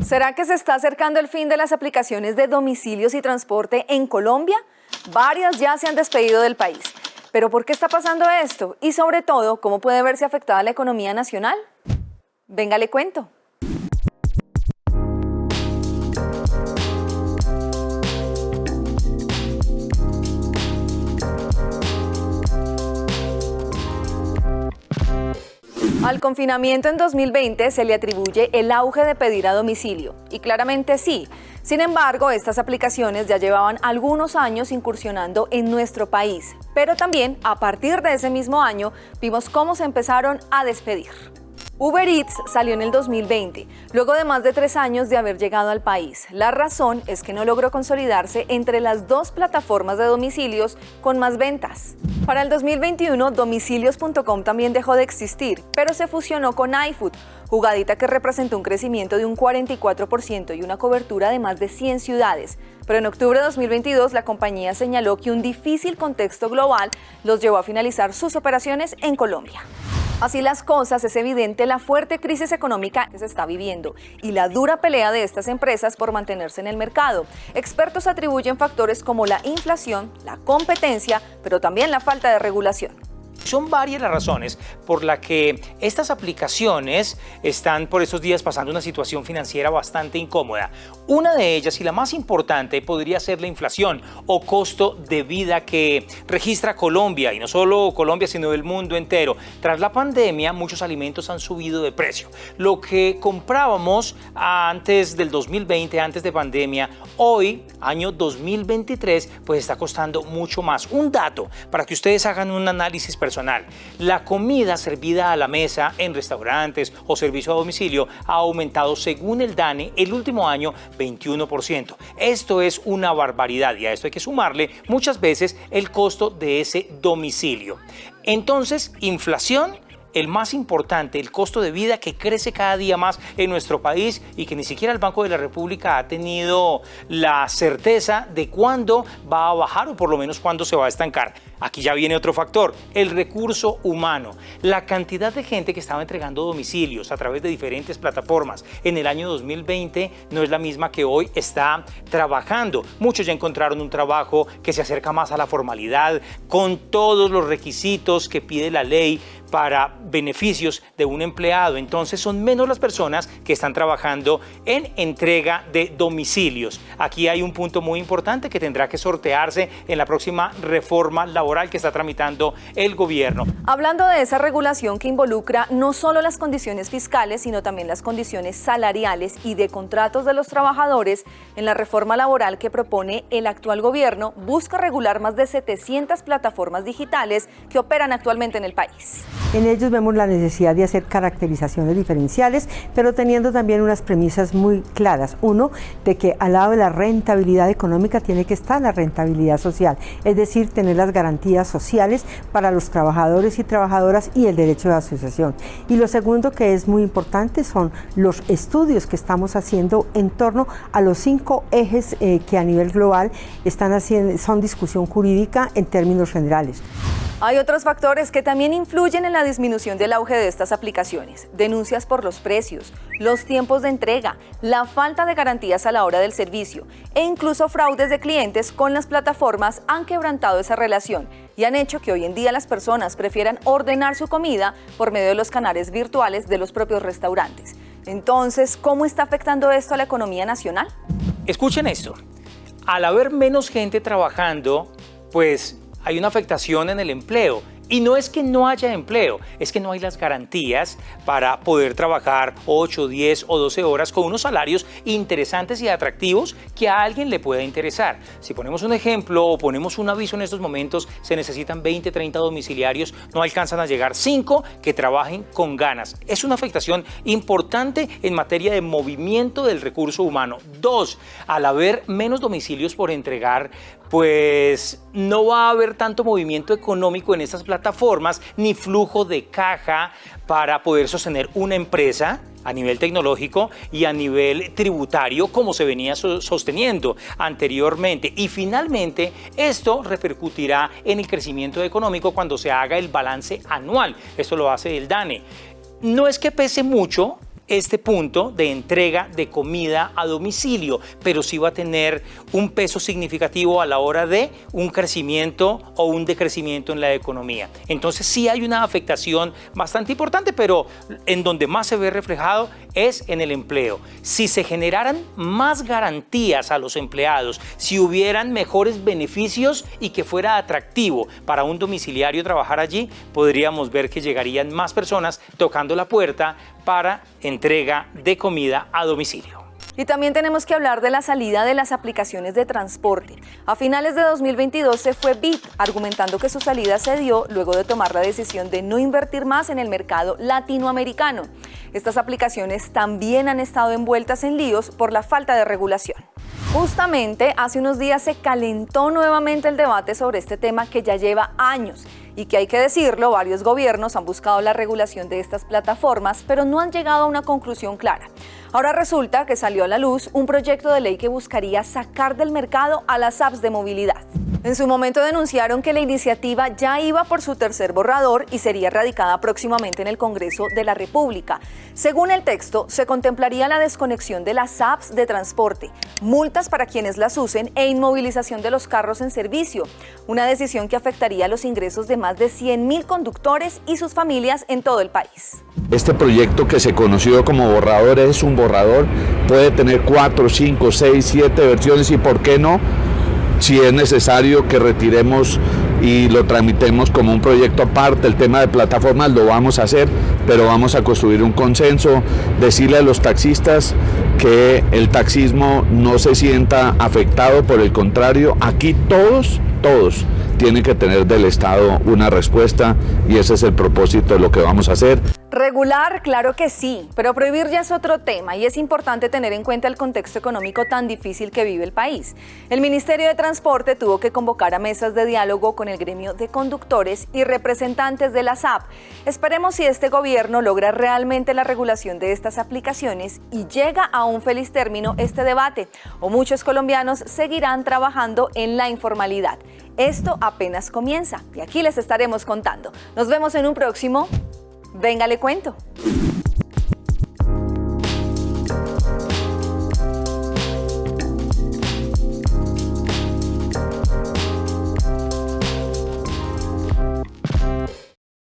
¿Será que se está acercando el fin de las aplicaciones de domicilios y transporte en Colombia? Varias ya se han despedido del país. ¿Pero por qué está pasando esto? Y sobre todo, ¿cómo puede verse afectada la economía nacional? Venga, le cuento. Al confinamiento en 2020 se le atribuye el auge de pedir a domicilio, y claramente sí. Sin embargo, estas aplicaciones ya llevaban algunos años incursionando en nuestro país, pero también a partir de ese mismo año vimos cómo se empezaron a despedir. Uber Eats salió en el 2020, luego de más de 3 años de haber llegado al país. La razón es que no logró consolidarse entre las dos plataformas de domicilios con más ventas. Para el 2021, domicilios.com también dejó de existir, pero se fusionó con iFood, jugadita que representó un crecimiento de un 44% y una cobertura de más de 100 ciudades. Pero en octubre de 2022, la compañía señaló que un difícil contexto global los llevó a finalizar sus operaciones en Colombia. Así las cosas, es evidente la fuerte crisis económica que se está viviendo y la dura pelea de estas empresas por mantenerse en el mercado. Expertos atribuyen factores como la inflación, la competencia, pero también la falta de regulación. Son varias las razones por las que estas aplicaciones están por estos días pasando una situación financiera bastante incómoda. Una de ellas, y la más importante, podría ser la inflación o costo de vida que registra Colombia, y no solo Colombia, sino el mundo entero. Tras la pandemia, muchos alimentos han subido de precio. Lo que comprábamos antes del 2020, antes de pandemia, hoy, año 2023, pues está costando mucho más. Un dato para que ustedes hagan un análisis personal. La comida servida a la mesa en restaurantes o servicio a domicilio ha aumentado, según el DANE, el último año 21%. Esto es una barbaridad y a esto hay que sumarle muchas veces el costo de ese domicilio. Entonces, inflación. El más importante, el costo de vida que crece cada día más en nuestro país y que ni siquiera el Banco de la República ha tenido la certeza de cuándo va a bajar o por lo menos cuándo se va a estancar. Aquí ya viene otro factor, el recurso humano. La cantidad de gente que estaba entregando domicilios a través de diferentes plataformas en el año 2020 no es la misma que hoy está trabajando. Muchos ya encontraron un trabajo que se acerca más a la formalidad, con todos los requisitos que pide la ley para beneficios de un empleado. Entonces son menos las personas que están trabajando en entrega de domicilios. Aquí hay un punto muy importante que tendrá que sortearse en la próxima reforma laboral que está tramitando el gobierno. Hablando de esa regulación que involucra no solo las condiciones fiscales, sino también las condiciones salariales y de contratos de los trabajadores, en la reforma laboral que propone el actual gobierno busca regular más de 700 plataformas digitales que operan actualmente en el país. En ellos vemos la necesidad de hacer caracterizaciones diferenciales, pero teniendo también unas premisas muy claras. Uno, de que al lado de la rentabilidad económica tiene que estar la rentabilidad social, es decir, tener las garantías sociales para los trabajadores y trabajadoras y el derecho de asociación. Y lo segundo que es muy importante son los estudios que estamos haciendo en torno a los 5 ejes que a nivel global están haciendo, son discusión jurídica en términos generales. Hay otros factores que también influyen en la disminución del auge de estas aplicaciones. Denuncias por los precios, los tiempos de entrega, la falta de garantías a la hora del servicio e incluso fraudes de clientes con las plataformas han quebrantado esa relación y han hecho que hoy en día las personas prefieran ordenar su comida por medio de los canales virtuales de los propios restaurantes. Entonces, ¿cómo está afectando esto a la economía nacional? Escuchen esto. Al haber menos gente trabajando, pues hay una afectación en el empleo. Y no es que no haya empleo, es que no hay las garantías para poder trabajar 8, 10 o 12 horas con unos salarios interesantes y atractivos que a alguien le pueda interesar. Si ponemos un ejemplo o ponemos un aviso en estos momentos, se necesitan 20, 30 domiciliarios, no alcanzan a llegar 5 que trabajen con ganas. Es una afectación importante en materia de movimiento del recurso humano. 2, al haber menos domicilios por entregar, pues no va a haber tanto movimiento económico en estas plataformas ni flujo de caja para poder sostener una empresa a nivel tecnológico y a nivel tributario como se venía sosteniendo anteriormente. Y finalmente esto repercutirá en el crecimiento económico cuando se haga el balance anual. Esto lo hace el DANE. No es que pese mucho este punto de entrega de comida a domicilio, pero sí va a tener un peso significativo a la hora de un crecimiento o un decrecimiento en la economía. Entonces sí hay una afectación bastante importante, pero en donde más se ve reflejado es en el empleo. Si se generaran más garantías a los empleados, si hubieran mejores beneficios y que fuera atractivo para un domiciliario trabajar allí, podríamos ver que llegarían más personas tocando la puerta para entrega de comida a domicilio. Y también tenemos que hablar de la salida de las aplicaciones de transporte. A finales de 2022 se fue Bit, argumentando que su salida se dio luego de tomar la decisión de no invertir más en el mercado latinoamericano. Estas aplicaciones también han estado envueltas en líos por la falta de regulación. Justamente hace unos días se calentó nuevamente el debate sobre este tema que ya lleva años y que, hay que decirlo, varios gobiernos han buscado la regulación de estas plataformas, pero no han llegado a una conclusión clara. Ahora resulta que salió a la luz un proyecto de ley que buscaría sacar del mercado a las apps de movilidad. En su momento denunciaron que la iniciativa ya iba por su tercer borrador y sería radicada próximamente en el Congreso de la República. Según el texto, se contemplaría la desconexión de las apps de transporte, multas para quienes las usen e inmovilización de los carros en servicio. Una decisión que afectaría los ingresos de más de 100.000 conductores y sus familias en todo el país. Este proyecto, que se conoció como borrador, es un borrador, puede tener 4, 5, 6, 7 versiones y por qué no, si es necesario que retiremos y lo tramitemos como un proyecto aparte. El tema de plataformas lo vamos a hacer, pero vamos a construir un consenso, decirle a los taxistas que el taxismo no se sienta afectado, por el contrario, aquí todos tienen que tener del Estado una respuesta y ese es el propósito de lo que vamos a hacer. Regular, claro que sí, pero prohibir ya es otro tema y es importante tener en cuenta el contexto económico tan difícil que vive el país. El Ministerio de Transporte tuvo que convocar a mesas de diálogo con el gremio de conductores y representantes de la SAP. Esperemos si este gobierno logra realmente la regulación de estas aplicaciones y llega a un feliz término este debate, o muchos colombianos seguirán trabajando en la informalidad. Esto apenas comienza y aquí les estaremos contando. Nos vemos en un próximo Venga, le cuento.